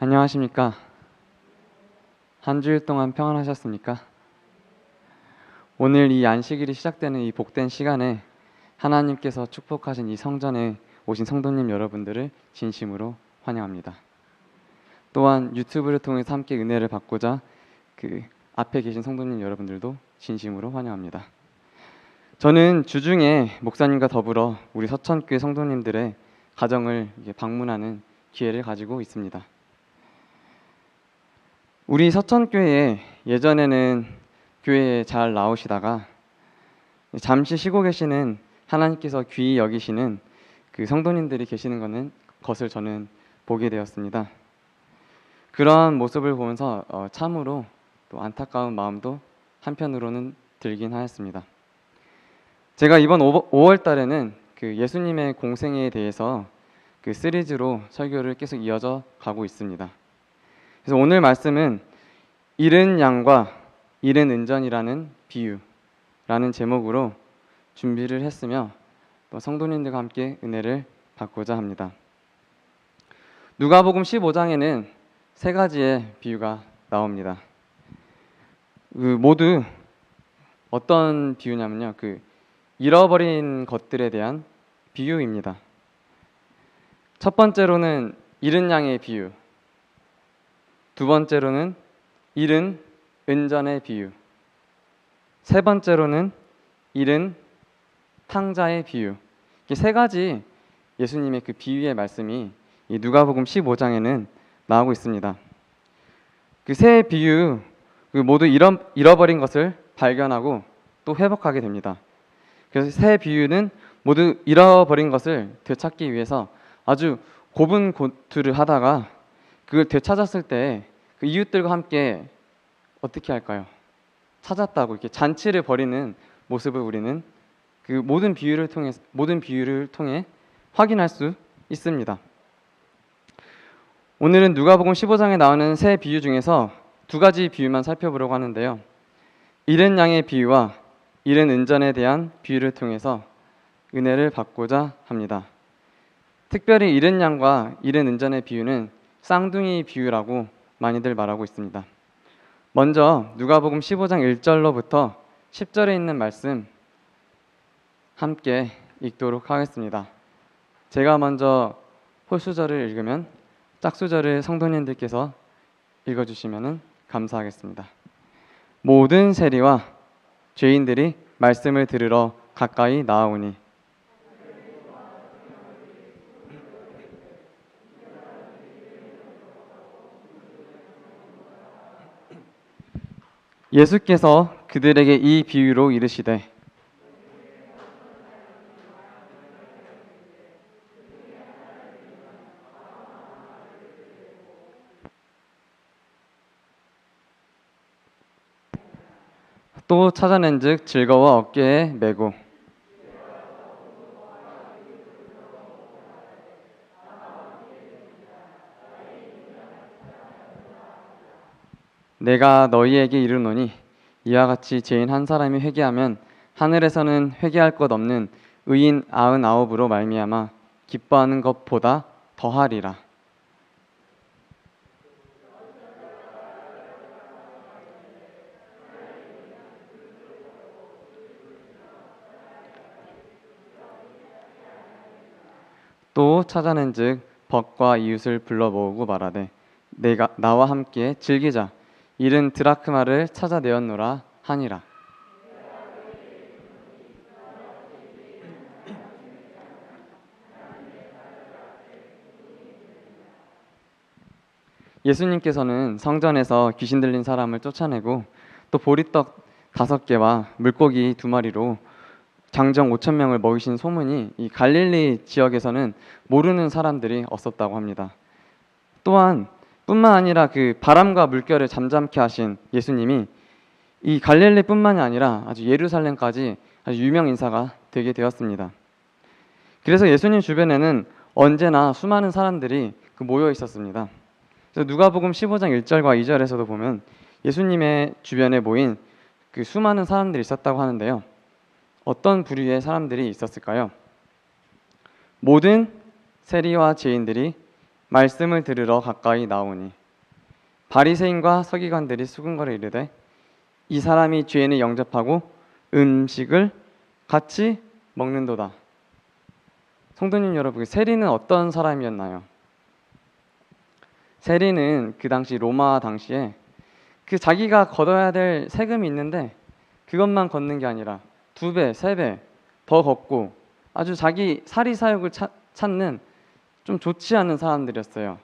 안녕하십니까? 한 주일 동안 평안하셨습니까? 오늘 이 안식일이 시작되는 이 복된 시간에 하나님께서 축복하신 이 성전에 오신 성도님 여러분들을 진심으로 환영합니다. 또한 유튜브를 통해서 함께 은혜를 받고자 그 앞에 계신 성도님 여러분들도 진심으로 환영합니다. 저는 주중에 목사님과 더불어 우리 서천교회 성도님들의 가정을 방문하는 기회를 가지고 있습니다. 우리 서천교회에 예전에는 교회에 잘 나오시다가 잠시 쉬고 계시는 하나님께서 귀히 여기시는 그 성도님들이 계시는 것을 저는 보게 되었습니다. 그런 모습을 보면서 참으로 또 안타까운 마음도 한편으로는 들긴 하였습니다. 제가 이번 5월 달에는 그 예수님의 공생애에 대해서 그 시리즈로 설교를 계속 이어져 가고 있습니다. 그래서 오늘 말씀은 잃은 양과 잃은 은전이라는 비유라는 제목으로 준비를 했으며 또 성도님들과 함께 은혜를 받고자 합니다. 누가복음 15장에는 세 가지의 비유가 나옵니다. 모두 어떤 비유냐면요, 잃어버린 것들에 대한 비유입니다. 첫 번째로는 잃은 양의 비유, 두 번째로는 잃은 은전의 비유, 세 번째로는 잃은 탕자의 비유. 이 세 가지 예수님의 그 비유의 말씀이 이 누가복음 15장에는 나오고 있습니다. 그 세 비유 모두 잃어버린 것을 발견하고 또 회복하게 됩니다. 그래서 세 비유는 모두 잃어버린 것을 되찾기 위해서 아주 고분고투를 하다가 그걸 되찾았을 때 그 이웃들과 함께 어떻게 할까요? 찾았다고 이렇게 잔치를 벌이는 모습을 우리는 그 모든 비유를 통해 확인할 수 있습니다. 오늘은 누가복음 15장에 나오는 세 비유 중에서 두 가지 비유만 살펴보려고 하는데요. 잃은 양의 비유와 잃은 은전에 대한 비유를 통해서 은혜를 받고자 합니다. 특별히 잃은 양과 잃은 은전의 비유는 쌍둥이 비유라고 많이들 말하고 있습니다. 먼저 누가복음 15장 1절로부터 10절에 있는 말씀 함께 읽도록 하겠습니다. 제가 먼저 홀수절을 읽으면 짝수절을 성도님들께서 읽어주시면 감사하겠습니다. 모든 세리와 죄인들이 말씀을 들으러 가까이 나아오니 예수께서 그들에게 이 비유로 이르시되 또 찾아낸즉 즐거워 어깨에 메고 내가 너희에게 이르노니 이와 같이 죄인 한 사람이 회개하면 하늘에서는 회개할 것 없는 의인 99으로 말미암아 기뻐하는 것보다 더하리라. 또 찾아낸즉 벗과 이웃을 불러 모으고 말하되 내가 나와 함께 즐기자. 잃은 드라크마를 찾아내었노라 하니라. 예수님께서는 성전에서 귀신 들린 사람을 쫓아내고 또 보리떡 5개와 물고기 2마리로 장정 5,000명을 먹이신 소문이 이 갈릴리 지역에서는 모르는 사람들이 없었다고 합니다. 또한 뿐만 아니라 그 바람과 물결을 잠잠케 하신 예수님이 이 갈릴리뿐만이 아니라 아주 예루살렘까지 아주 유명 인사가 되게 되었습니다. 그래서 예수님 주변에는 언제나 수많은 사람들이 모여 있었습니다. 그래서 누가복음 15장 1절과 2절에서도 보면 예수님의 주변에 모인 그 수많은 사람들이 있었다고 하는데요. 어떤 부류의 사람들이 있었을까요? 모든 세리와 죄인들이 말씀을 들으러 가까이 나오니 바리새인과 서기관들이 수군거려 이르되 이 사람이 죄인을 영접하고 음식을 같이 먹는도다. 성도님 여러분, 세리는 어떤 사람이었나요? 세리는 그 당시 로마 당시에 그 자기가 걷어야 될 세금이 있는데 그것만 걷는 게 아니라 2배, 3배 더 걷고 아주 자기 사리사욕을 찾는 좀 좋지 않은 사람들이었어요.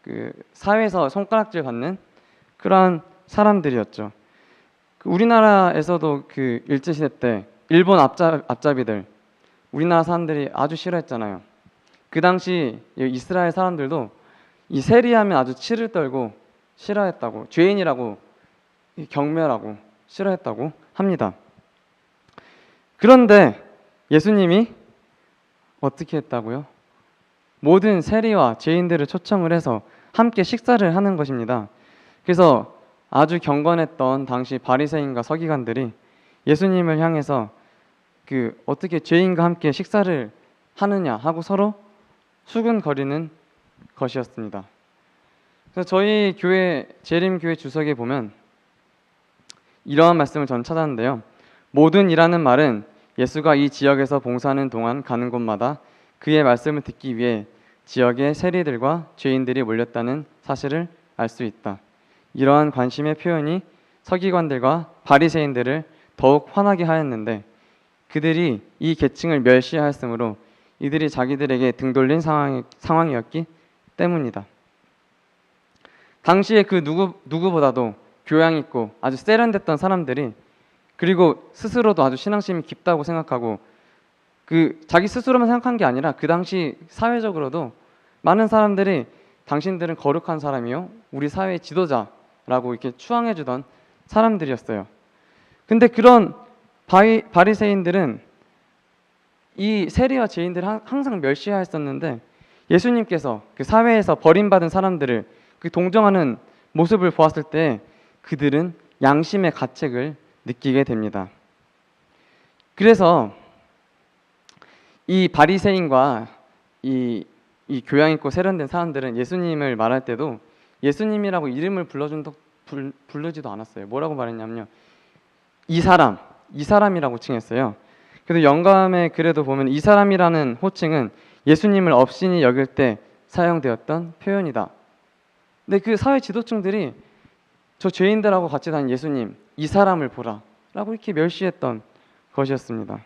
그 사회에서 손가락질 받는 그러한 사람들이었죠. 우리나라에서도 그 일제시대 때 일본 앞잡이들 우리나라 사람들이 아주 싫어했잖아요. 그 당시 이스라엘 사람들도 이 세리하면 아주 치를 떨고 싫어했다고, 죄인이라고 경멸하고 싫어했다고 합니다. 그런데 예수님이 어떻게 했다고요? 모든 세리와 죄인들을 초청을 해서 함께 식사를 하는 것입니다. 그래서 아주 경건했던 당시 바리새인과 서기관들이 예수님을 향해서 어떻게 죄인과 함께 식사를 하느냐 하고 서로 수군거리는 것이었습니다. 그래서 저희 교회 재림교회 주석에 보면 이러한 말씀을 전 찾았는데요. 모든이라는 말은 예수가 이 지역에서 봉사하는 동안 가는 곳마다 그의 말씀을 듣기 위해 지역의 세리들과 죄인들이 몰렸다는 사실을 알 수 있다. 이러한 관심의 표현이 서기관들과 바리새인들을 더욱 화나게 하였는데 그들이 이 계층을 멸시하였으므로 이들이 자기들에게 등 돌린 상황이었기 때문이다. 당시에 그 누구보다도 교양 있고 아주 세련됐던 사람들이, 그리고 스스로도 아주 신앙심이 깊다고 생각하고 자기 스스로만 생각한 게 아니라 그 당시 사회적으로도 많은 사람들이 당신들은 거룩한 사람이요 우리 사회의 지도자라고 이렇게 추앙해 주던 사람들이었어요. 근데 그런 바리새인들은 이 세리와 죄인들을 항상 멸시하였었는데 예수님께서 그 사회에서 버림받은 사람들을 동정하는 모습을 보았을 때 그들은 양심의 가책을 느끼게 됩니다. 그래서 이 바리새인과 이 교양 있고 세련된 사람들은 예수님을 말할 때도 예수님이라고 이름을 부르지도 않았어요. 뭐라고 말했냐면요, 이 사람이라고 칭했어요. 그래도 영감의 글에도 보면 이 사람이라는 호칭은 예수님을 업신이 여길 때 사용되었던 표현이다. 근데 그 사회 지도층들이 저 죄인들하고 같이 다닌 예수님, 이 사람을 보라 라고 이렇게 멸시했던 것이었습니다.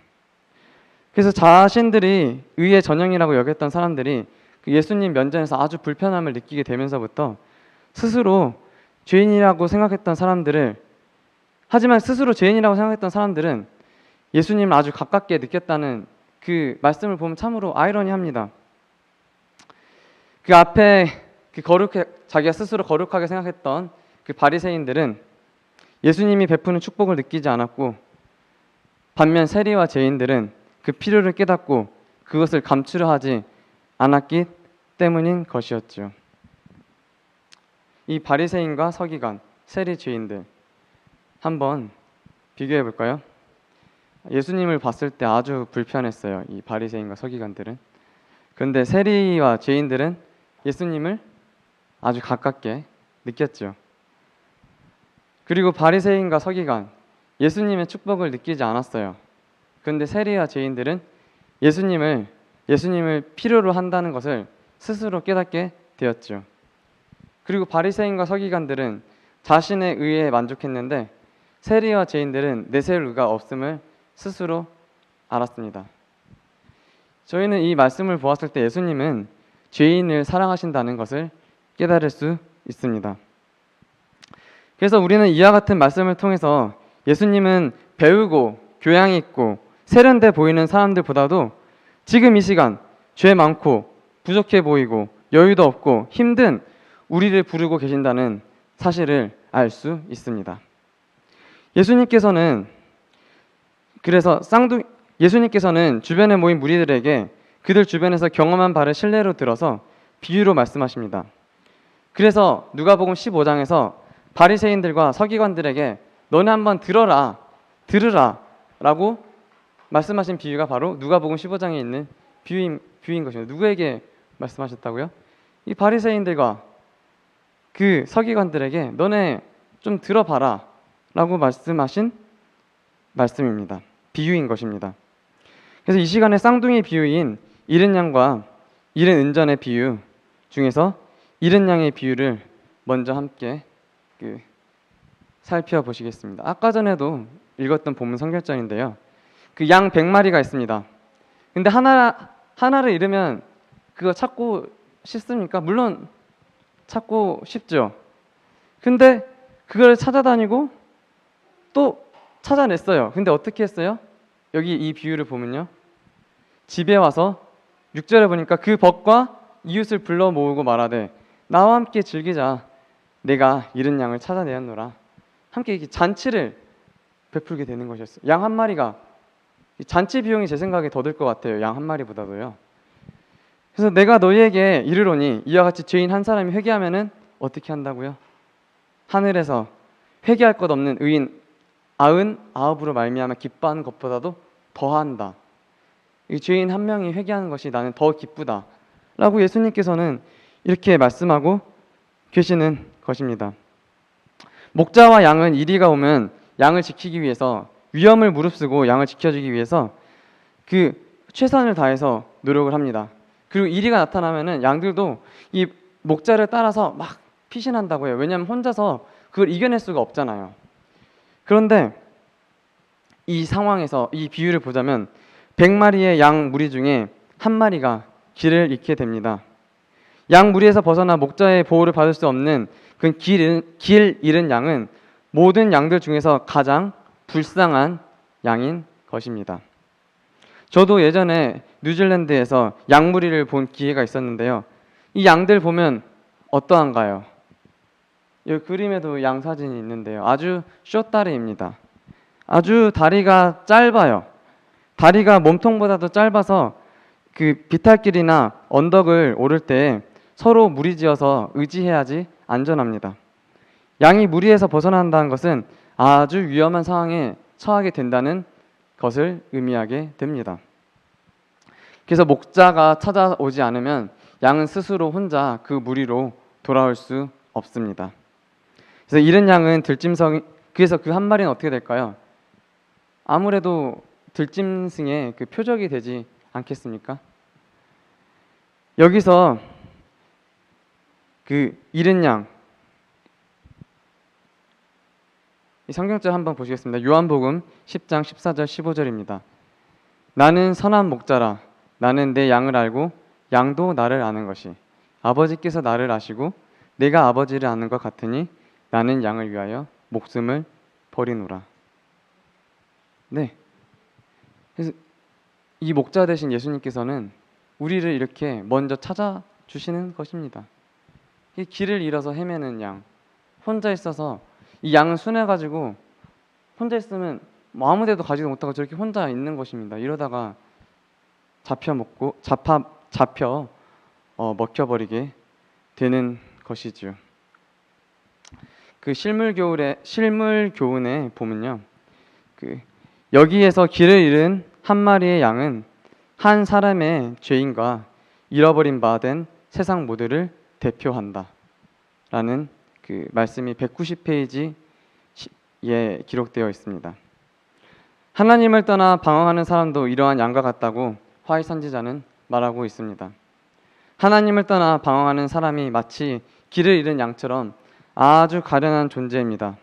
그래서 자신들이 의의 전형이라고 여겼던 사람들이 그 예수님 면전에서 아주 불편함을 느끼게 되면서부터 스스로 죄인이라고 생각했던 사람들을, 하지만 스스로 죄인이라고 생각했던 사람들은 예수님을 아주 가깝게 느꼈다는 그 말씀을 보면 참으로 아이러니합니다. 그 앞에 자기가 스스로 거룩하게 생각했던 그 바리새인들은 예수님이 베푸는 축복을 느끼지 않았고, 반면 세리와 죄인들은 그 필요를 깨닫고 그것을 감추려 하지 않았기 때문인 것이었죠. 이 바리새인과 서기관, 세리, 죄인들 한번 비교해 볼까요? 예수님을 봤을 때 아주 불편했어요. 이 바리새인과 서기관들은. 그런데 세리와 죄인들은 예수님을 아주 가깝게 느꼈죠. 그리고 바리새인과 서기관, 예수님의 축복을 느끼지 않았어요. 그런데 세리와 죄인들은 예수님을 필요로 한다는 것을 스스로 깨닫게 되었죠. 그리고 바리새인과 서기관들은 자신의 의에 만족했는데 세리와 죄인들은 내세울 의가 없음을 스스로 알았습니다. 저희는 이 말씀을 보았을 때 예수님은 죄인을 사랑하신다는 것을 깨달을 수 있습니다. 그래서 우리는 이와 같은 말씀을 통해서 예수님은 배우고 교양이 있고 세련돼 보이는 사람들보다도 지금 이 시간 죄 많고 부족해 보이고 여유도 없고 힘든 우리를 부르고 계신다는 사실을 알 수 있습니다. 예수님께서는 주변에 모인 무리들에게 그들 주변에서 경험한 바를 실례로 들어서 비유로 말씀하십니다. 그래서 누가복음 15장에서 바리새인들과 서기관들에게 너네 한번 들으라 라고 말씀하신 비유가 바로 누가복음 15장에 있는 비유인 것입니다. 누구에게 말씀하셨다고요? 이 바리새인들과 그 서기관들에게 너네 좀 들어봐라 라고 말씀하신 말씀입니다. 비유인 것입니다. 그래서 이 시간에 쌍둥이 비유인 잃은 양과 잃은 은전의 비유 중에서 잃은 양의 비유를 먼저 함께 살펴보시겠습니다. 아까 전에도 읽었던 본문 성결절인데요. 그 양 100마리가 있습니다. 근데 하나를 잃으면 그거 찾고 싶습니까? 물론 찾고 싶죠. 근데 그걸 찾아다니고 또 찾아냈어요. 근데 어떻게 했어요? 여기 이 비유를 보면요. 집에 와서 6절에 보니까 그 벗과 이웃을 불러 모으고 말하되 나와 함께 즐기자. 내가 잃은 양을 찾아내었노라. 함께 이렇게 잔치를 베풀게 되는 것이었어요. 양 한 마리가 잔치 비용이 제 생각에 더 들 것 같아요. 양 한 마리보다도요. 그래서 내가 너희에게 이르노니 이와 같이 죄인 한 사람이 회개하면은 어떻게 한다고요? 하늘에서 회개할 것 없는 의인 99으로 말미암아 기뻐하는 것보다도 더한다. 이 죄인 한 명이 회개하는 것이 나는 더 기쁘다 라고 예수님께서는 이렇게 말씀하고 계시는 것입니다. 목자와 양은 이리가 오면 양을 지키기 위해서 위험을 무릅쓰고 양을 지켜주기 위해서 그 최선을 다해서 노력을 합니다. 그리고 이리가 나타나면은 양들도 이 목자를 따라서 막 피신한다고 해요. 왜냐하면 혼자서 그걸 이겨낼 수가 없잖아요. 그런데 이 상황에서 이 비유를 보자면 100마리의 양 무리 중에 한 마리가 길을 잃게 됩니다. 양 무리에서 벗어나 목자의 보호를 받을 수 없는 그 길 잃은 양은 모든 양들 중에서 가장 불쌍한 양인 것입니다. 저도 예전에 뉴질랜드에서 양 무리를 본 기회가 있었는데요. 이 양들 보면 어떠한가요? 여기 그림에도 양 사진이 있는데요. 아주 숏다리입니다. 아주 다리가 짧아요. 다리가 몸통보다도 짧아서 그 비탈길이나 언덕을 오를 때 서로 무리지어서 의지해야지 안전합니다. 양이 무리에서 벗어난다는 것은 아주 위험한 상황에 처하게 된다는 것을 의미하게 됩니다. 그래서 목자가 찾아오지 않으면 양은 스스로 혼자 그 무리로 돌아올 수 없습니다. 그래서 잃은 양은 그래서 그 한 마리는 어떻게 될까요? 아무래도 들짐승의 그 표적이 되지 않겠습니까? 여기서 그 잃은 양, 이 성경절 한번 보시겠습니다. 요한복음 10장 14절 15절입니다. 나는 선한 목자라. 나는 내 양을 알고 양도 나를 아는 것이 아버지께서 나를 아시고 내가 아버지를 아는 것 같으니 나는 양을 위하여 목숨을 버리노라. 네. 그래서 이 목자 되신 예수님께서는 우리를 이렇게 먼저 찾아주시는 것입니다. 이 길을 잃어서 헤매는 양, 혼자 있어서 이 양은 순해가지고 혼자 있으면 뭐 아무데도 가지도 못하고 저렇게 혼자 있는 것입니다. 이러다가 잡혀 먹혀버리게 되는 것이죠. 그 실물 교훈에 보면요, 여기에서 길을 잃은 한 마리의 양은 한 사람의 죄인과 잃어버린 바 된 세상 모두를 대표한다라는 그 말씀이 190페이지에 기록되어 있습니다. 하나님을 떠나 방황하는 사람도 이러한 양과 같다고 화이 선지자는 말하고 있습니다. 하나님을 떠나 방황하는 사람이 마치 길을 잃은 양처럼 아주 가련한 존재입니다.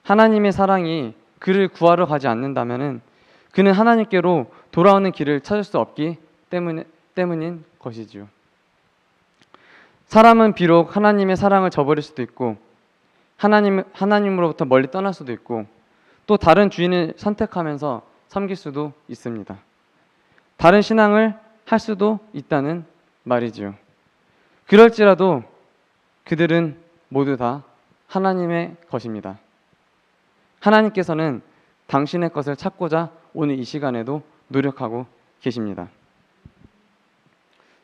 하나님의 사랑이 그를 구하러 가지 않는다면은 그는 하나님께로 돌아오는 길을 찾을 수 없기 때문인 것이지요. 사람은 비록 하나님의 사랑을 저버릴 수도 있고 하나님으로부터 멀리 떠날 수도 있고 또 다른 주인을 선택하면서 섬길 수도 있습니다. 다른 신앙을 할 수도 있다는 말이지요. 그럴지라도 그들은 모두 다 하나님의 것입니다. 하나님께서는 당신의 것을 찾고자 오늘 이 시간에도 노력하고 계십니다.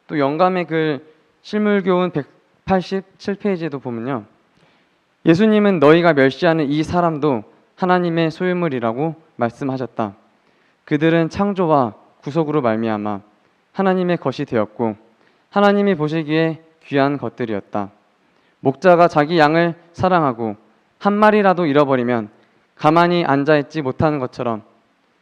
또 영감의 글 실물교훈 187페이지에도 보면요, 예수님은 너희가 멸시하는 이 사람도 하나님의 소유물이라고 말씀하셨다. 그들은 창조와 구속으로 말미암아 하나님의 것이 되었고 하나님이 보시기에 귀한 것들이었다. 목자가 자기 양을 사랑하고 한 마리라도 잃어버리면 가만히 앉아있지 못하는 것처럼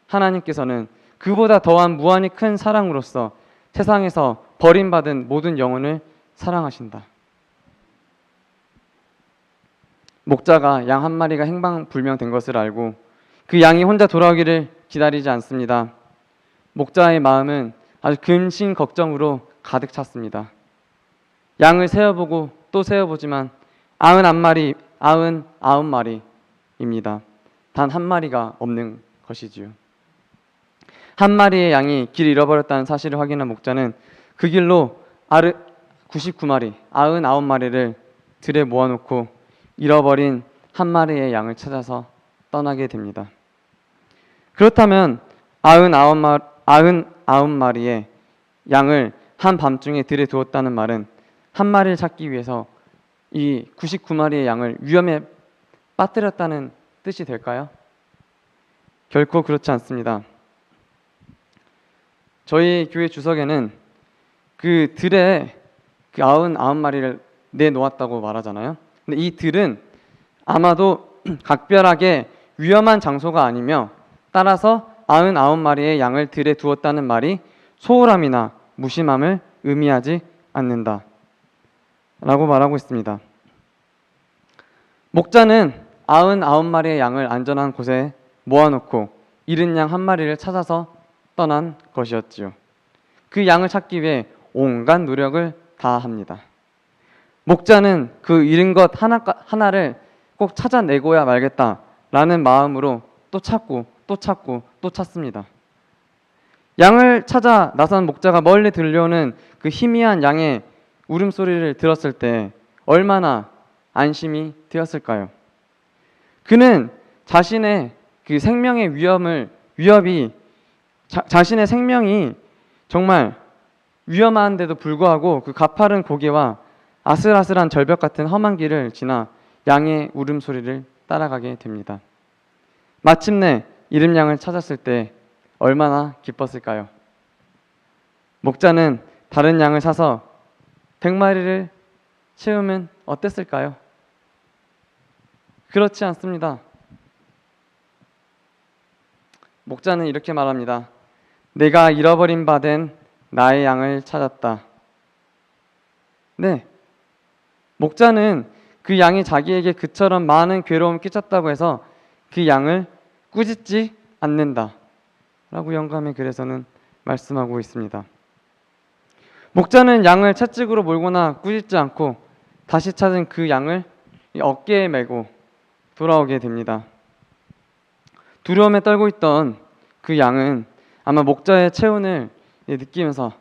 하나님께서는 그보다 더한 무한히 큰 사랑으로서 세상에서 버림받은 모든 영혼을 사랑하신다. 목자가 양 한 마리가 행방불명된 것을 알고 그 양이 혼자 돌아오기를 기다리지 않습니다. 목자의 마음은 아주 근심 걱정으로 가득 찼습니다. 양을 세어보고 또 세어보지만 99마리입니다. 단 한 마리가 없는 것이지요. 한 마리의 양이 길 잃어버렸다는 사실을 확인한 목자는 그 길로 99마리를 들에 모아놓고 잃어버린 한 마리의 양을 찾아서 떠나게 됩니다. 그렇다면 99마리의 양을 한밤중에 들에 두었다는 말은 한 마리를 찾기 위해서 이 99마리의 양을 위험에 빠뜨렸다는 뜻이 될까요? 결코 그렇지 않습니다. 저희 교회 주석에는 그 들에 그 99마리를 내놓았다고 말하잖아요. 근데 이 들은 아마도 각별하게 위험한 장소가 아니며 따라서 99마리의 양을 들에 두었다는 말이 소홀함이나 무심함을 의미하지 않는다 라고 말하고 있습니다. 목자는 99마리의 양을 안전한 곳에 모아놓고 잃은 양 한 마리를 찾아서 떠난 것이었지요. 그 양을 찾기 위해 온갖 노력을 다합니다. 목자는 그 잃은 것 하나를 꼭 찾아내고야 말겠다라는 마음으로 또 찾고 또 찾습니다. 양을 찾아 나선 목자가 멀리 들려오는 그 희미한 양의 울음소리를 들었을 때 얼마나 안심이 되었을까요? 그는 자신의 그 생명의 자신의 생명이 정말 위험한데도 불구하고 그 가파른 고개와 아슬아슬한 절벽 같은 험한 길을 지나 양의 울음소리를 따라가게 됩니다. 마침내 잃은 양을 찾았을 때 얼마나 기뻤을까요? 목자는 다른 양을 사서 100마리를 채우면 어땠을까요? 그렇지 않습니다. 목자는 이렇게 말합니다. 내가 잃어버린 바 된 나의 양을 찾았다. 네, 목자는 그 양이 자기에게 그처럼 많은 괴로움을 끼쳤다고 해서 그 양을 꾸짖지 않는다 라고 영감의 글에서는 말씀하고 있습니다. 목자는 양을 채찍으로 몰거나 꾸짖지 않고 다시 찾은 그 양을 어깨에 메고 돌아오게 됩니다. 두려움에 떨고 있던 그 양은 아마 목자의 체온을 느끼면서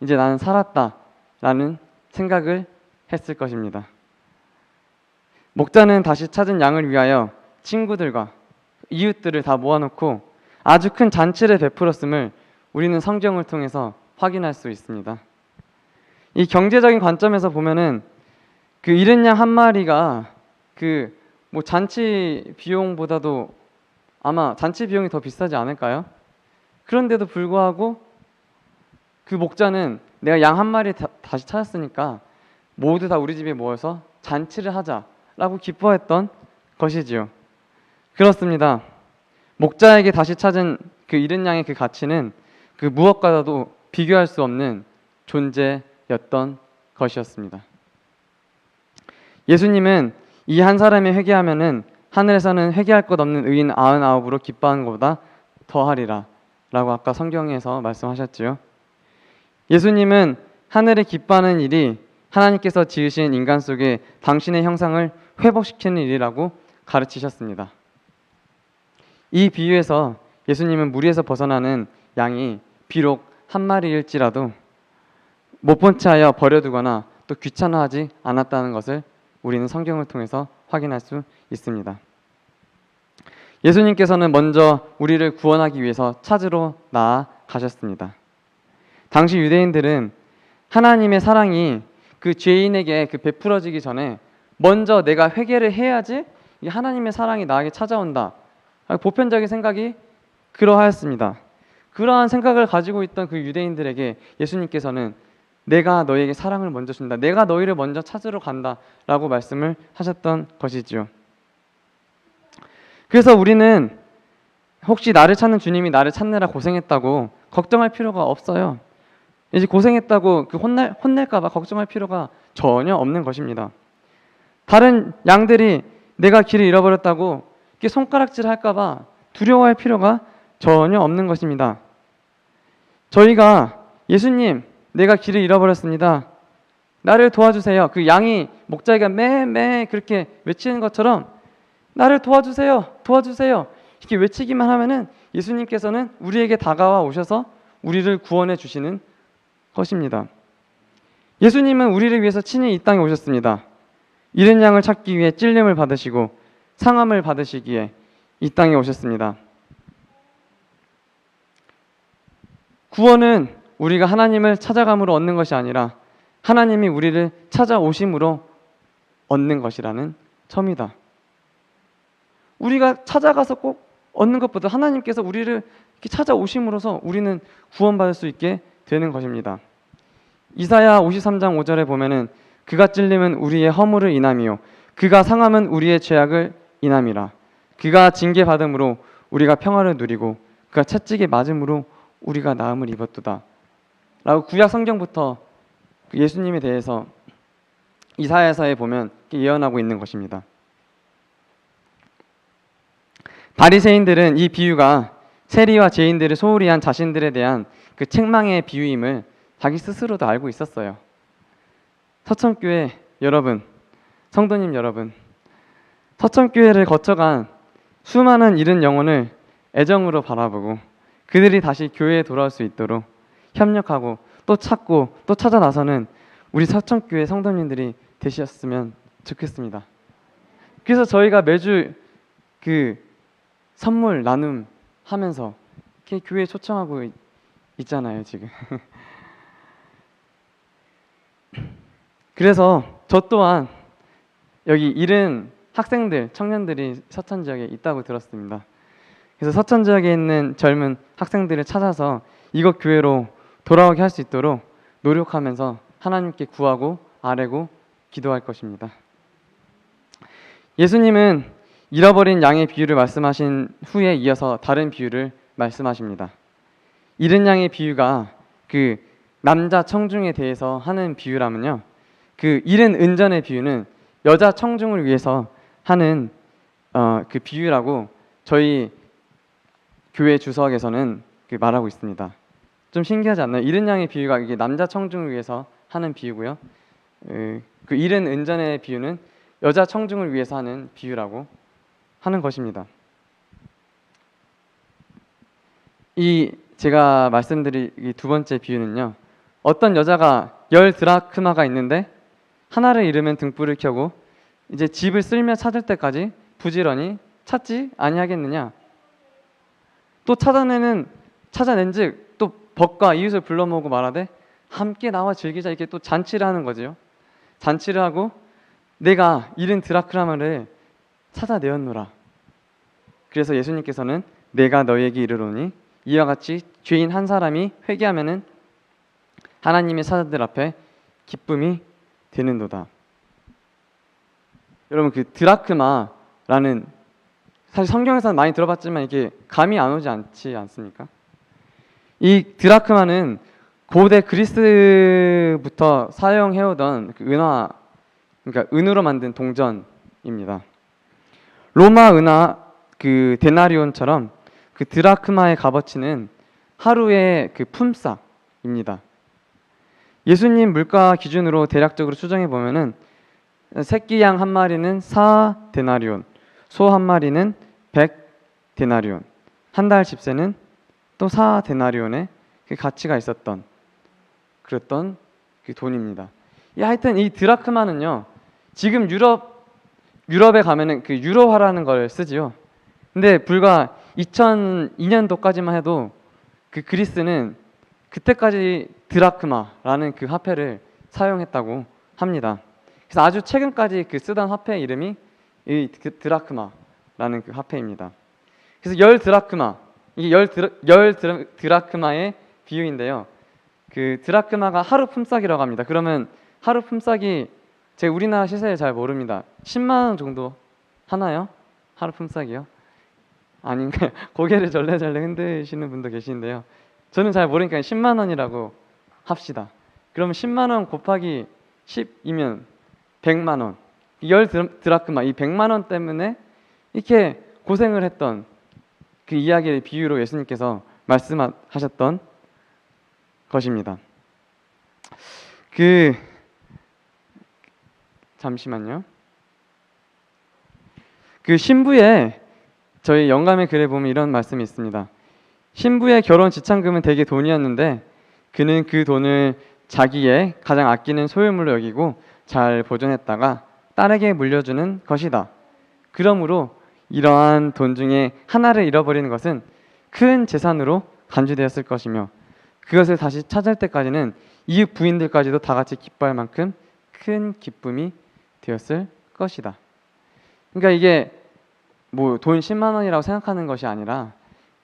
이제 나는 살았다 라는 생각을 했을 것입니다. 목자는 다시 찾은 양을 위하여 친구들과 이웃들을 다 모아놓고 아주 큰 잔치를 베풀었음을 우리는 성경을 통해서 확인할 수 있습니다. 이 경제적인 관점에서 보면은 그 잃은 양 한 마리가 잔치 비용보다도 아마 잔치 비용이 더 비싸지 않을까요? 그런데도 불구하고 그 목자는 내가 양 한 마리 다시 찾았으니까 모두 다 우리 집에 모여서 잔치를 하자라고 기뻐했던 것이지요. 그렇습니다. 목자에게 다시 찾은 그 잃은 양의 그 가치는 그 무엇과도 비교할 수 없는 존재였던 것이었습니다. 예수님은 이 한 사람이 회개하면은 하늘에서는 회개할 것 없는 의인 99으로 기뻐하는 것보다 더하리라 라고 아까 성경에서 말씀하셨지요. 예수님은 하늘에 기뻐하는 일이 하나님께서 지으신 인간 속에 당신의 형상을 회복시키는 일이라고 가르치셨습니다. 이 비유에서 예수님은 무리에서 벗어나는 양이 비록 한 마리일지라도 못 본 채 하여 버려두거나 또 귀찮아하지 않았다는 것을 우리는 성경을 통해서 확인할 수 있습니다. 예수님께서는 먼저 우리를 구원하기 위해서 찾으러 나아가셨습니다. 당시 유대인들은 하나님의 사랑이 그 죄인에게 베풀어지기 전에 먼저 내가 회개를 해야지 하나님의 사랑이 나에게 찾아온다. 보편적인 생각이 그러하였습니다. 그러한 생각을 가지고 있던 그 유대인들에게 예수님께서는 내가 너에게 사랑을 먼저 준다. 내가 너희를 먼저 찾으러 간다라고 말씀을 하셨던 것이지요. 그래서 우리는 혹시 나를 찾는 주님이 나를 찾느라 고생했다고 걱정할 필요가 없어요. 이제 고생했다고 혼낼까 봐 걱정할 필요가 전혀 없는 것입니다. 다른 양들이 내가 길을 잃어버렸다고 이렇게 손가락질 할까 봐 두려워할 필요가 전혀 없는 것입니다. 저희가 예수님, 내가 길을 잃어버렸습니다. 나를 도와주세요. 그 양이 목자기가 매매 그렇게 외치는 것처럼 나를 도와주세요. 도와주세요. 이렇게 외치기만 하면은 예수님께서는 우리에게 다가와 오셔서 우리를 구원해 주시는 것입니다. 예수님은 우리를 위해서 친히 이 땅에 오셨습니다. 잃은 양을 찾기 위해 찔림을 받으시고 상함을 받으시기에 이 땅에 오셨습니다. 구원은 우리가 하나님을 찾아감으로 얻는 것이 아니라 하나님이 우리를 찾아오심으로 얻는 것이라는 점이다. 우리가 찾아가서 꼭 얻는 것보다 하나님께서 우리를 이렇게 찾아오심으로써 우리는 구원받을 수 있게 되는 것입니다. 이사야 53장 5절에 보면은 그가 찔림은 우리의 허물을 인함이요 그가 상함은 우리의 죄악을 인함이라. 그가 징계받음으로 우리가 평화를 누리고 그가 채찍에 맞음으로 우리가 나음을 입었도다 라고 구약 성경부터 예수님에 대해서 이사야서에 보면 예언하고 있는 것입니다. 바리새인들은 이 비유가 세리와 죄인들을 소홀히 한 자신들에 대한 그 책망의 비유임을 자기 스스로도 알고 있었어요. 서천교회 여러분, 성도님 여러분, 서천교회를 거쳐간 수많은 잃은 영혼을 애정으로 바라보고 그들이 다시 교회에 돌아올 수 있도록 협력하고 또 찾고 또 찾아 나서는 우리 서천교회 성도님들이 되셨으면 좋겠습니다. 그래서 저희가 매주 그 선물 나눔 하면서 이렇게 교회에 초청하고 있잖아요, 지금. 그래서 저 또한 여기 잃은 학생들, 청년들이 서천 지역에 있다고 들었습니다. 그래서 서천 지역에 있는 젊은 학생들을 찾아서 이곳 교회로 돌아오게 할 수 있도록 노력하면서 하나님께 구하고 아뢰고 기도할 것입니다. 예수님은 잃어버린 양의 비유를 말씀하신 후에 이어서 다른 비유를 말씀하십니다. 잃은 양의 비유가 그 남자 청중에 대해서 하는 비유라면요, 그 잃은 은전의 비유는 여자 청중을 위해서 하는 그 비유라고 저희 교회 주석에서는 말하고 있습니다. 좀 신기하지 않나요? 잃은 양의 비유가 이게 남자 청중을 위해서 하는 비유고요. 그 잃은 은전의 비유는 여자 청중을 위해서 하는 비유라고 하는 것입니다. 이 제가 말씀드릴 이 두 번째 비유는요, 어떤 여자가 10드라크마가 있는데 하나를 잃으면 등불을 켜고 이제 집을 쓸며 찾을 때까지 부지런히 찾지 아니하겠느냐. 또 찾아낸즉 또 벗과 이웃을 불러 모으고 말하되 함께 나와 즐기자, 이렇게 또 잔치를 하는 거죠. 잔치를 하고 내가 잃은 드라크마를 찾아내었노라. 그래서 예수님께서는 내가 너희에게 이르노니 이와 같이 죄인 한 사람이 회개하면은 하나님의 사자들 앞에 기쁨이 되는도다. 여러분, 그 드라크마라는, 사실 성경에서는 많이 들어봤지만 이게 감이 안 오지 않지 않습니까? 이 드라크마는 고대 그리스부터 사용해오던 그 은화, 그러니까 은으로 만든 동전입니다. 로마 은화 그 데나리온처럼 그 드라크마의 값어치는 하루의 그 품삯입니다. 예수님 물가 기준으로 대략적으로 추정해 보면은 새끼 양 한 마리는 4데나리온, 소 한 마리는 100데나리온, 한 달 집세는 또 4데나리온의 그 가치가 있었던 그랬던 그 돈입니다. 하여튼 이 드라크마는요, 지금 유럽에 가면은 그 유로화라는 걸 쓰지요. 근데 불과 2002년도까지만 해도 그 그리스는 그때까지 드라크마라는 그 화폐를 사용했다고 합니다. 그래서 아주 최근까지 그 쓰던 화폐 이름이 이 드라크마라는 그 화폐입니다. 그래서 10드라크마, 이게 10드라크마의 비유인데요. 그 드라크마가 하루 품삯이라고 합니다. 그러면 하루 품삯이 제 우리나라 시세를 잘 모릅니다. 10만 원 정도 하나요? 하루 품삯이요? 아닌가요? 고개를 절레절레 흔드시는 분도 계시는데요. 저는 잘 모르니까 10만 원이라고 합시다. 그러면 10만 원 곱하기 10이면 100만 원. 10 드라크마, 이 100만 원 때문에 이렇게 고생을 했던 그 이야기를 비유로 예수님께서 말씀하셨던 것입니다. 잠시만요. 그 신부의 저희 영감의 글에 보면 이런 말씀이 있습니다. 신부의 결혼 지참금은 대개 돈이었는데 그는 그 돈을 자기의 가장 아끼는 소유물로 여기고 잘 보존했다가 딸에게 물려주는 것이다. 그러므로 이러한 돈 중에 하나를 잃어버리는 것은 큰 재산으로 간주되었을 것이며 그것을 다시 찾을 때까지는 이웃 부인들까지도 다 같이 기뻐할 만큼 큰 기쁨이 되었을 것이다. 그러니까 이게 뭐 돈 10만 원이라고 생각하는 것이 아니라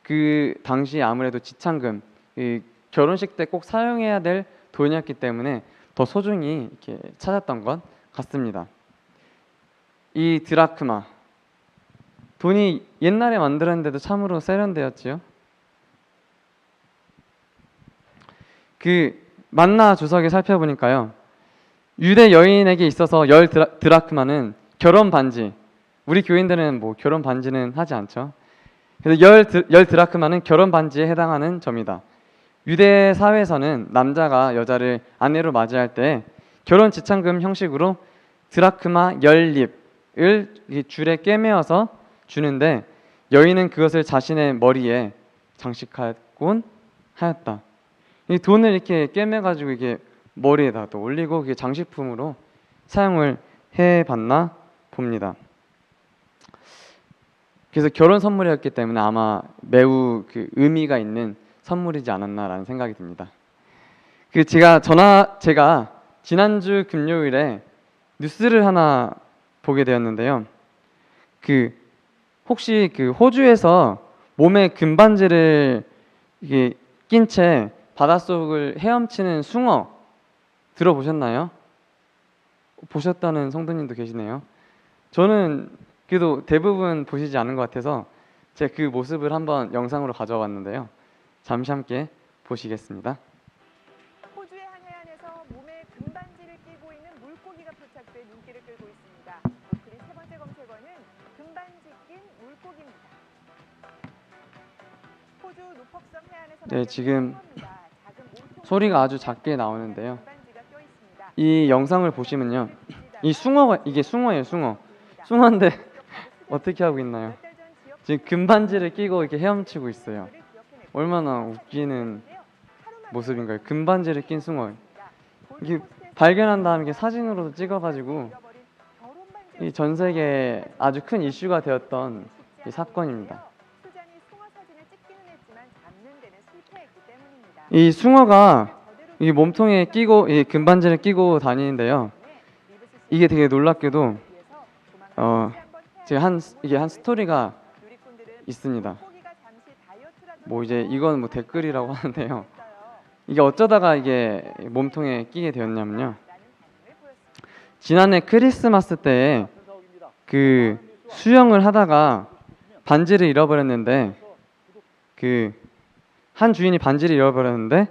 그 당시 아무래도 지참금, 결혼식 때 꼭 사용해야 될 돈이었기 때문에 더 소중히 이렇게 찾았던 것 같습니다. 이 드라크마, 돈이 옛날에 만들었는데도 참으로 세련되었지요. 그 만나 주석에 살펴보니까요, 유대 여인에게 있어서 10 드라크마는 결혼 반지, 우리 교인들은 뭐 결혼 반지는 하지 않죠. 그래서 10 드라크마는 결혼 반지에 해당하는 점이다. 유대 사회에서는 남자가 여자를 아내로 맞이할 때 결혼 지참금 형식으로 드라크마 10립을 줄에 꿰매어서 주는데 여인은 그것을 자신의 머리에 장식하곤 하였다. 이 돈을 이렇게 꿰매가지고 이게 머리에다 또 올리고 그게 장식품으로 사용을 해봤나 봅니다. 그래서 결혼 선물이었기 때문에 아마 매우 그 의미가 있는 선물이지 않았나라는 생각이 듭니다. 제가 지난주 금요일에 뉴스를 하나 보게 되었는데요. 혹시 호주에서 몸에 금반지를 이게 낀 채 바닷속을 헤엄치는 숭어 들어보셨나요? 보셨다는 성도님도 계시네요. 저는 그래도 대부분 보시지 않은 것 같아서 제가 그 모습을 한번 영상으로 가져와 봤는데요. 잠시 함께 보시겠습니다. 호주의 한 해안에서 몸에 금반지를 끼고 있는 물고기가 포착돼 눈길을 끌고 있습니다. 그리 세 번째 검색어는 금반지 낀 물고기입니다. 호주 노퍽섬 해안에서 네, 지금 작은 소리가 아주 작게 나오는데요. 금반지가 껴 있습니다. 이 영상을 보시면요, 이 숭어가 이게 숭어예요, 숭어인데 어떻게 하고 있나요? 지금 금반지를 끼고 이렇게 헤엄치고 있어요. 얼마나 웃기는 모습인가요? 금반지를 낀 숭어. 이게 발견한 다음에 이게 사진으로도 찍어가지고 이 전 세계에 아주 큰 이슈가 되었던 이 사건입니다. 이 숭어가 이 몸통에 끼고 이 금반지를 끼고 다니는데요. 이게 되게 놀랍게도 제가 한 스토리가 있습니다. 뭐 이제 이건 뭐 댓글이라고 하는데요. 이게 어쩌다가 이게 몸통에 끼게 되었냐면요. 지난해 크리스마스 때 그 수영을 하다가 반지를 잃어버렸는데 한 주인이 반지를 잃어버렸는데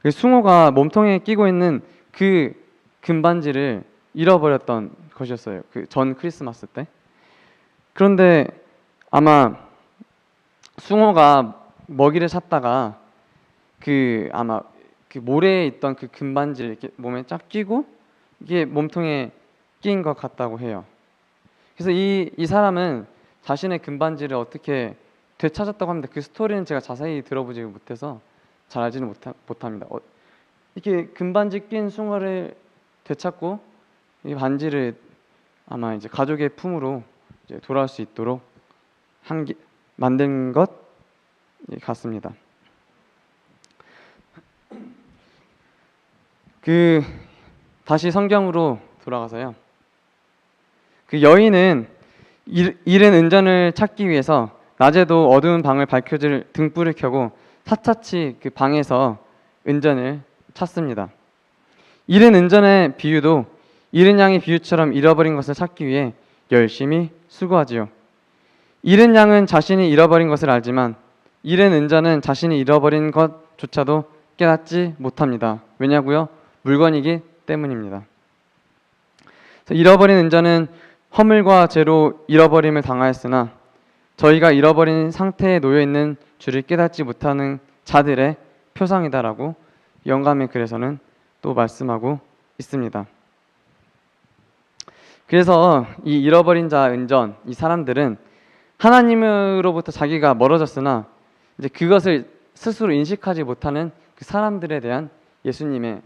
그 숭어가 몸통에 끼고 있는 그 금반지를 잃어버렸던 것이었어요. 그 전 크리스마스 때. 그런데 아마 숭어가 먹이를 찾다가 아마 모래에 있던 그 금반지를 이렇게 몸에 쫙 끼고 이게 몸통에 끼인 것 같다고 해요. 그래서 이 사람은 자신의 금반지를 어떻게 되찾았다고 합니다. 그 스토리는 제가 자세히 들어보지 못해서 잘 알지는 못합니다. 이렇게 금반지 낀 숭어를 되찾고 이 반지를 아마 이제 가족의 품으로 이제 돌아올 수 있도록 만든 것 같습니다. 다시 성경으로 돌아가서요. 그 여인은 잃은 은전을 찾기 위해서 낮에도 어두운 방을 밝혀줄 등불을 켜고 샅샅이 그 방에서 은전을 찾습니다. 잃은 은전의 비유도 잃은 양의 비유처럼 잃어버린 것을 찾기 위해 열심히 수고하지요. 잃은 양은 자신이 잃어버린 것을 알지만 잃은 은전은 자신이 잃어버린 것조차도 깨닫지 못합니다. 왜냐고요? 물건이기 때문입니다. 잃어버린 은전은 허물과 죄로 잃어버림을 당하였으나 저희가 잃어버린 상태에 놓여 있는 줄을 깨닫지 못하는 자들의 표상이다라고 영감의 글에서는 또 말씀하고 있습니다. 그래서 이 잃어버린 자 은전, 이 사람들은 하나님으로부터 자기가 멀어졌으나 이제 그것을 스스로 인식하지 못하는 그 사람들에 대한 예수님의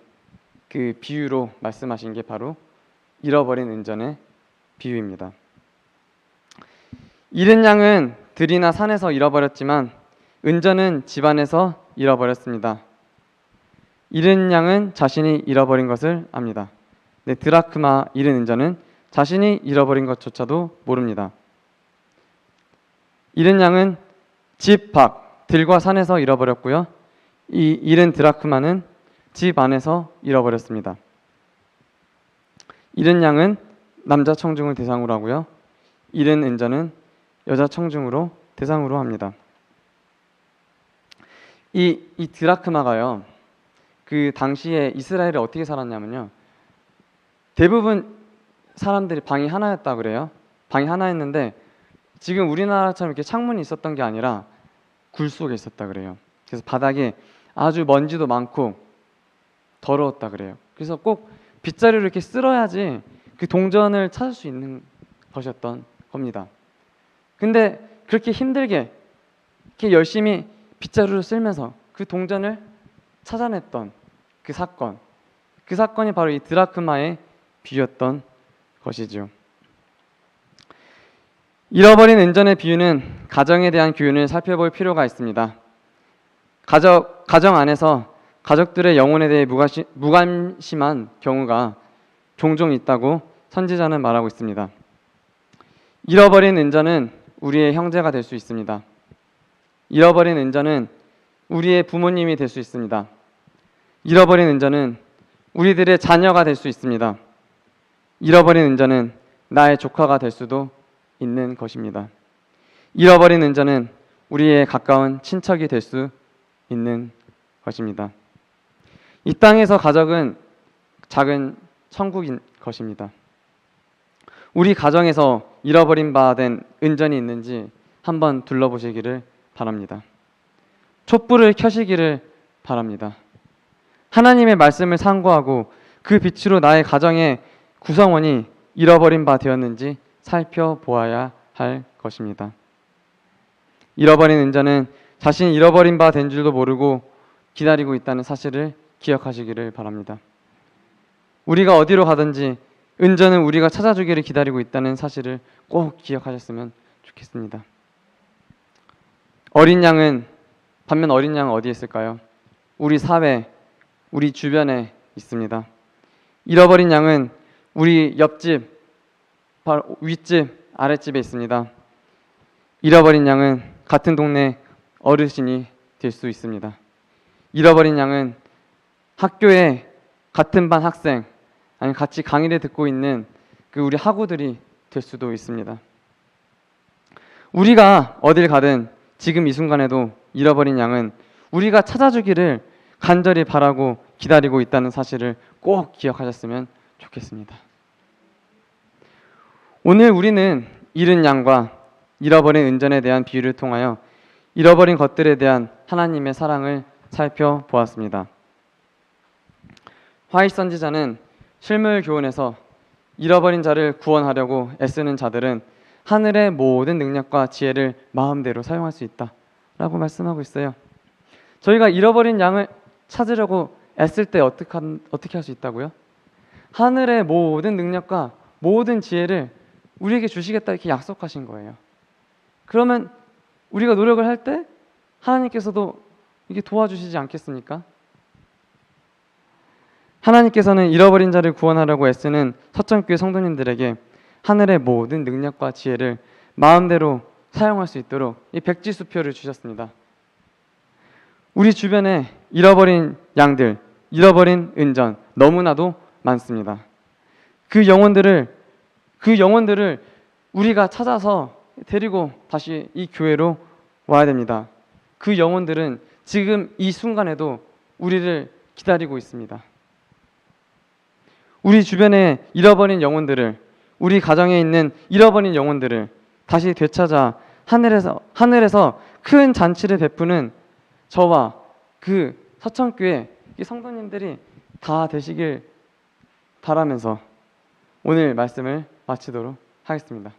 그 비유로 말씀하신 게 바로 잃어버린 은전의 비유입니다. 잃은 양은 들이나 산에서 잃어버렸지만 은전은 집안에서 잃어버렸습니다. 잃은 양은 자신이 잃어버린 것을 압니다. 네, 드라크마 잃은 은전은 자신이 잃어버린 것조차도 모릅니다. 잃은 양은 집 밖, 들과 산에서 잃어버렸고요. 이 잃은 드라크마는 집 안에서 잃어버렸습니다. 잃은 양은 남자 청중을 대상으로 하고요. 잃은 은전은 여자 청중으로 대상으로 합니다. 이 드라크마가요. 그 당시에 이스라엘에 어떻게 살았냐면요. 대부분 사람들이 방이 하나였다 그래요. 방이 하나였는데 지금 우리나라처럼 이렇게 창문이 있었던 게 아니라 굴 속에 있었다 그래요. 그래서 바닥에 아주 먼지도 많고 더러웠다 그래요. 그래서 꼭 빗자루를 이렇게 쓸어야지 그 동전을 찾을 수 있는 것이었던 겁니다. 근데 그렇게 힘들게 이렇게 열심히 빗자루를 쓸면서 그 동전을 찾아냈던 그 사건이 바로 이 드라크마의 비유였던 것이죠. 잃어버린 은전의 비유는 가정에 대한 교훈을 살펴볼 필요가 있습니다. 가정 안에서 가족들의 영혼에 대해 무관심한 경우가 종종 있다고 선지자는 말하고 있습니다. 잃어버린 은전은 우리의 형제가 될 수 있습니다. 잃어버린 은전은 우리의 부모님이 될 수 있습니다. 잃어버린 은전은 우리들의 자녀가 될 수 있습니다. 잃어버린 은전은 나의 조카가 될 수도 있는 것입니다. 잃어버린 은전은 우리의 가까운 친척이 될 수 있는 것입니다. 이 땅에서 가족은 작은 천국인 것입니다. 우리 가정에서 잃어버린 바 된 은전이 있는지 한번 둘러보시기를 바랍니다. 촛불을 켜시기를 바랍니다. 하나님의 말씀을 상고하고 그 빛으로 나의 가정의 구성원이 잃어버린 바 되었는지 살펴보아야 할 것입니다. 잃어버린 은전은 자신이 잃어버린 바 된 줄도 모르고 기다리고 있다는 사실을 기억하시기를 바랍니다. 우리가 어디로 가든지 은전은 우리가 찾아주기를 기다리고 있다는 사실을 꼭 기억하셨으면 좋겠습니다. 반면 어린 양은 어디에 있을까요? 우리 사회, 우리 주변에 있습니다. 잃어버린 양은 우리 옆집, 바로 윗집, 아랫집에 있습니다. 잃어버린 양은 같은 동네 어르신이 될 수 있습니다. 잃어버린 양은 학교에 같은 반 학생, 아니면 같이 강의를 듣고 있는 그 우리 학우들이 될 수도 있습니다. 우리가 어딜 가든 지금 이 순간에도 잃어버린 양은 우리가 찾아주기를 간절히 바라고 기다리고 있다는 사실을 꼭 기억하셨으면 좋겠습니다. 오늘 우리는 잃은 양과 잃어버린 은전에 대한 비유를 통하여 잃어버린 것들에 대한 하나님의 사랑을 살펴보았습니다. 화이트 선지자는 실물 교훈에서 잃어버린 자를 구원하려고 애쓰는 자들은 하늘의 모든 능력과 지혜를 마음대로 사용할 수 있다라고 말씀하고 있어요. 저희가 잃어버린 양을 찾으려고 애쓸 때 어떻게 할 수 있다고요? 하늘의 모든 능력과 모든 지혜를 우리에게 주시겠다 이렇게 약속하신 거예요. 그러면 우리가 노력을 할 때 하나님께서도 이게 도와주시지 않겠습니까? 하나님께서는 잃어버린 자를 구원하려고 애쓰는 서천교회 성도님들에게 하늘의 모든 능력과 지혜를 마음대로 사용할 수 있도록 이 백지수표를 주셨습니다. 우리 주변에 잃어버린 양들, 잃어버린 은전 너무나도 많습니다. 그 영혼들을 우리가 찾아서 데리고 다시 이 교회로 와야 됩니다. 그 영혼들은 지금 이 순간에도 우리를 기다리고 있습니다. 우리 주변에 잃어버린 영혼들을, 우리 가정에 있는 잃어버린 영혼들을 다시 되찾아 하늘에서 큰 잔치를 베푸는 저와 그 서천교회 이 성도님들이 다 되시길 바라면서 오늘 말씀을 마치도록 하겠습니다.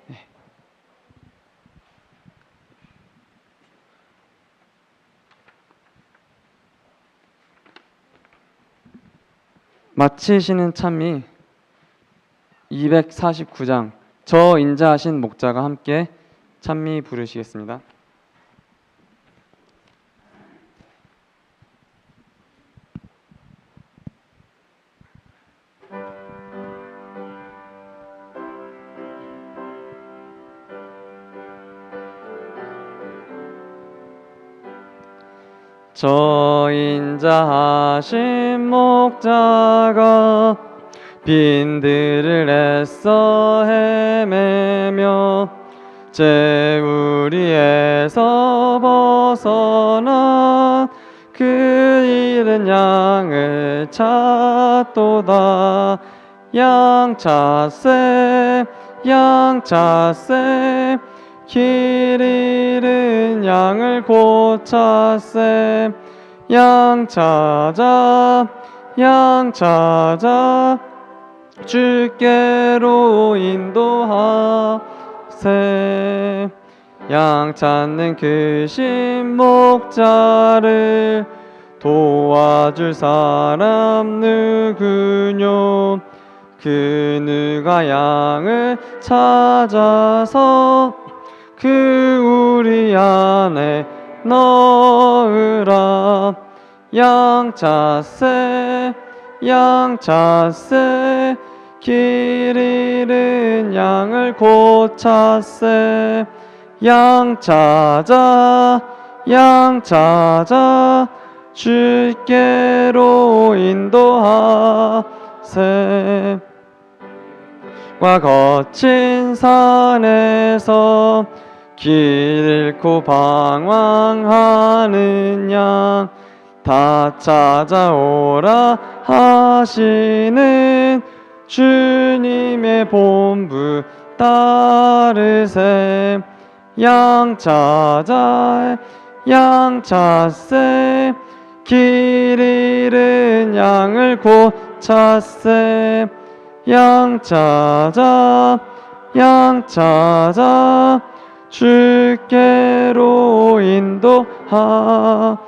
네. 마치시는 찬미 249장 저 인자하신 목자가 함께 찬미 부르시겠습니다. 저 인자하신 목자가 빈들을 애써 헤매며 재우리에서 벗어난 그 잃은 양을 찾도다. 양 찾세 길 잃은 양을 곧 찾세. 양 찾아 주께로 인도하세. 양 찾는 그 신 목자를 도와줄 사람 누구뇨. 그 누가 양을 찾아서 그 우리 안에 넣으라. 양 찾세 길 잃은 양을 곧 찾세. 양 찾아 주께로 인도하세. 과 거친 산에서 길 잃고 방황하는 양 다 찾아오라 하시는 주님의 본부 따르세. 양 찾세 길 잃은 양을 곧 찾세. 양 찾아 주께로 인도하세.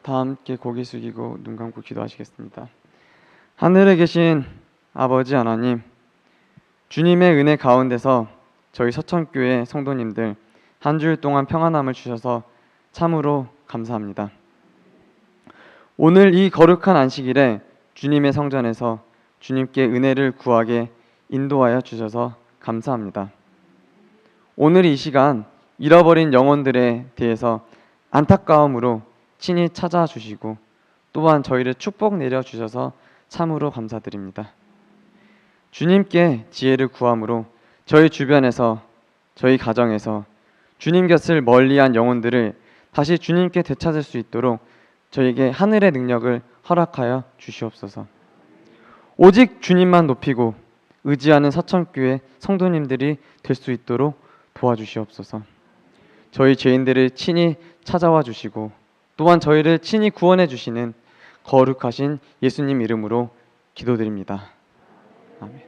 다 함께 고개 숙이고 눈 감고 기도하시겠습니다. 하늘에 계신 아버지 하나님, 주님의 은혜 가운데서 저희 서천교회 성도님들 한 주일 동안 평안함을 주셔서 참으로 감사합니다. 오늘 이 거룩한 안식일에 주님의 성전에서 주님께 은혜를 구하게 인도하여 주셔서 감사합니다. 오늘 이 시간 잃어버린 영혼들에 대해서 안타까움으로 친히 찾아주시고 또한 저희를 축복 내려주셔서 참으로 감사드립니다. 주님께 지혜를 구함으로 저희 주변에서 저희 가정에서 주님 곁을 멀리한 영혼들을 다시 주님께 되찾을 수 있도록 저에게 하늘의 능력을 허락하여 주시옵소서. 오직 주님만 높이고 의지하는 서천교회 성도님들이 될 수 있도록 도와주시옵소서. 저희 죄인들을 친히 찾아와 주시고 또한 저희를 친히 구원해 주시는 거룩하신 예수님 이름으로 기도드립니다. 아멘.